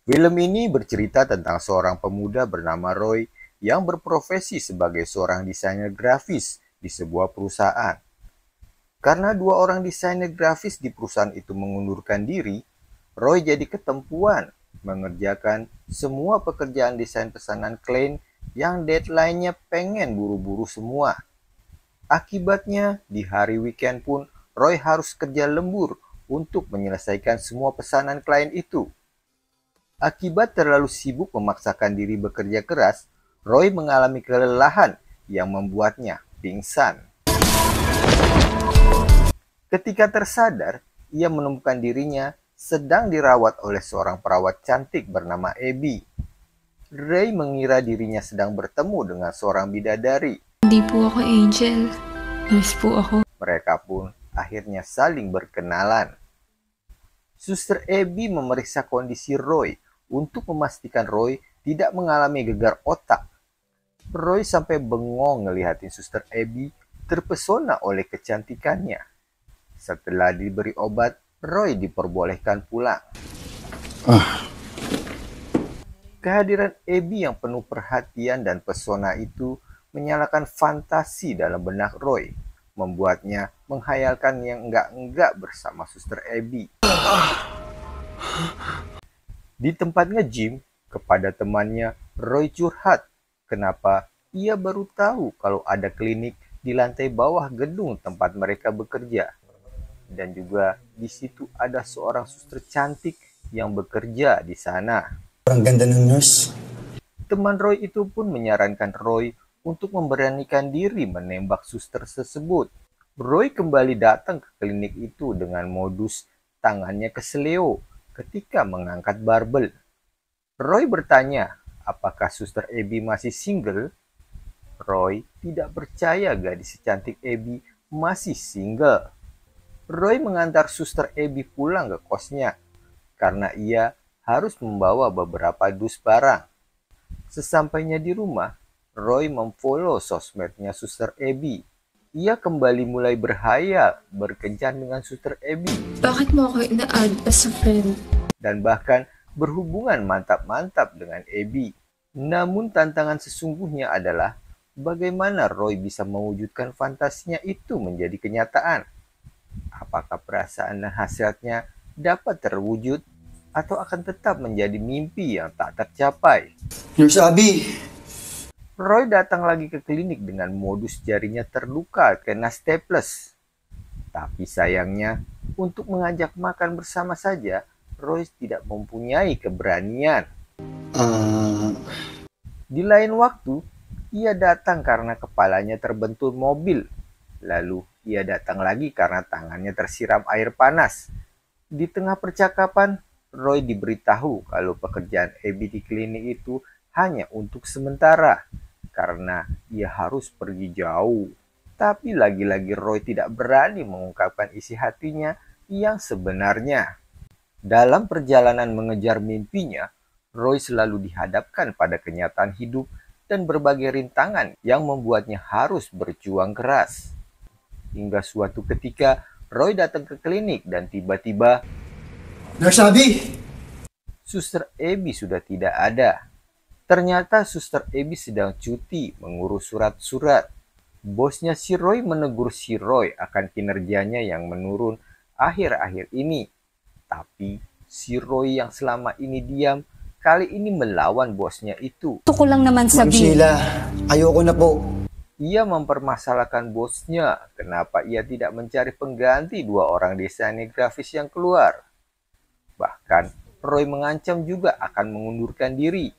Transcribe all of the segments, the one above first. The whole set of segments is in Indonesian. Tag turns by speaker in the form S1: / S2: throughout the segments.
S1: Film ini bercerita tentang seorang pemuda bernama Roy yang berprofesi sebagai seorang desainer grafis di sebuah perusahaan. Karena dua orang desainer grafis di perusahaan itu mengundurkan diri, Roy jadi ketempuan mengerjakan semua pekerjaan desain pesanan klien yang deadline-nya pengen buru-buru semua. Akibatnya, di hari weekend pun Roy harus kerja lembur untuk menyelesaikan semua pesanan klien itu. Akibat terlalu sibuk memaksakan diri bekerja keras, Roy mengalami kelelahan yang membuatnya pingsan. Ketika tersadar, ia menemukan dirinya sedang dirawat oleh seorang perawat cantik bernama Abby. Ray mengira dirinya sedang bertemu dengan seorang bidadari.
S2: Hindi po ako angel. Nurse po ako.
S1: Mereka pun akhirnya saling berkenalan. Suster Abby memeriksa kondisi Roy untuk memastikan Roy tidak mengalami gegar otak. Roy sampai bengong ngelihatin Suster Abby terpesona oleh kecantikannya. Setelah diberi obat, Roy diperbolehkan pulang. Kehadiran Abby yang penuh perhatian dan pesona itu menyalakan fantasi dalam benak Roy, membuatnya menghayalkan yang enggak-enggak bersama Suster Abby. Di tempat nge-gym, kepada temannya, Roy curhat kenapa ia baru tahu kalau ada klinik di lantai bawah gedung tempat mereka bekerja. Dan juga di situ ada seorang suster cantik yang bekerja di sana.
S3: Ang ganda ng nurse.
S1: Teman Roy itu pun menyarankan Roy untuk memberanikan diri menembak suster tersebut. Roy kembali datang ke klinik itu dengan modus tangannya keseleo ketika mengangkat barbel. Roy bertanya, apakah suster Abby masih single? Roy tidak percaya gadis secantik Abby masih single. Roy mengantar suster Abby pulang ke kosnya karena ia harus membawa beberapa dus barang. Sesampainya di rumah, Roy memfollow sosmednya suster Abby. Ia kembali mulai berhayal berkencan dengan suster Abby
S2: Bakit mo ako ina-add as a friend?
S1: dan bahkan berhubungan mantap-mantap dengan Abby. Namun tantangan sesungguhnya adalah bagaimana Roy bisa mewujudkan fantasinya itu menjadi kenyataan. Apakah perasaan dan hasratnya dapat terwujud atau akan tetap menjadi mimpi yang tak tercapai?
S3: Nurse Abby,
S1: Roy datang lagi ke klinik dengan modus jarinya terluka kena staples. Tapi sayangnya, untuk mengajak makan bersama saja, Roy tidak mempunyai keberanian. Di lain waktu, ia datang karena kepalanya terbentur mobil. Lalu ia datang lagi karena tangannya tersiram air panas. Di tengah percakapan, Roy diberitahu kalau pekerjaan Abby di klinik itu hanya untuk sementara karena ia harus pergi jauh. Tapi lagi-lagi Roy tidak berani mengungkapkan isi hatinya yang sebenarnya. Dalam perjalanan mengejar mimpinya, Roy selalu dihadapkan pada kenyataan hidup dan berbagai rintangan yang membuatnya harus berjuang keras. Hingga suatu ketika, Roy datang ke klinik dan tiba-tiba
S3: Nurse Abby,
S1: Suster Abby sudah tidak ada. Ternyata Suster Abby sedang cuti mengurus surat-surat. Bosnya si Roy menegur si Roy akan kinerjanya yang menurun akhir-akhir ini. Tapi si Roy yang selama ini diam, kali ini melawan bosnya itu.
S2: Gusto ko lang naman
S3: Ma'am
S2: sabihin.
S3: Sheila, ayoko na po.
S1: Ia mempermasalahkan bosnya kenapa ia tidak mencari pengganti dua orang desainer grafis yang keluar. Bahkan Roy mengancam juga akan mengundurkan diri.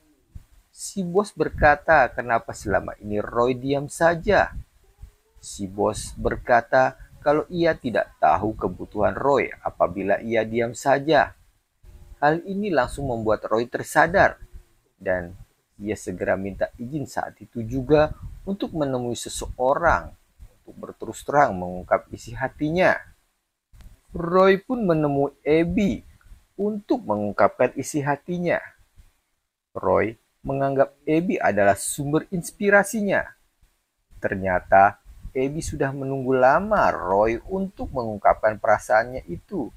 S1: Si bos berkata kenapa selama ini Roy diam saja. Si bos berkata kalau ia tidak tahu kebutuhan Roy apabila ia diam saja. Hal ini langsung membuat Roy tersadar dan ia segera minta izin saat itu juga untuk menemui seseorang untuk berterus terang mengungkap isi hatinya. Roy pun menemui Abby untuk mengungkapkan isi hatinya. Roy menganggap Abby adalah sumber inspirasinya. Ternyata Abby sudah menunggu lama Roy untuk mengungkapkan perasaannya itu.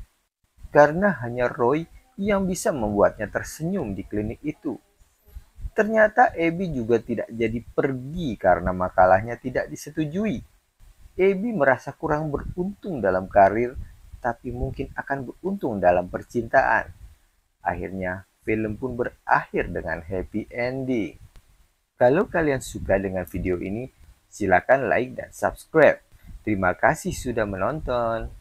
S1: Karena hanya Roy yang bisa membuatnya tersenyum di klinik itu. Ternyata Abby juga tidak jadi pergi karena makalahnya tidak disetujui. Abby merasa kurang beruntung dalam karir, tapi mungkin akan beruntung dalam percintaan. Akhirnya, film pun berakhir dengan happy ending. Kalau kalian suka dengan video ini, silakan like dan subscribe. Terima kasih sudah menonton.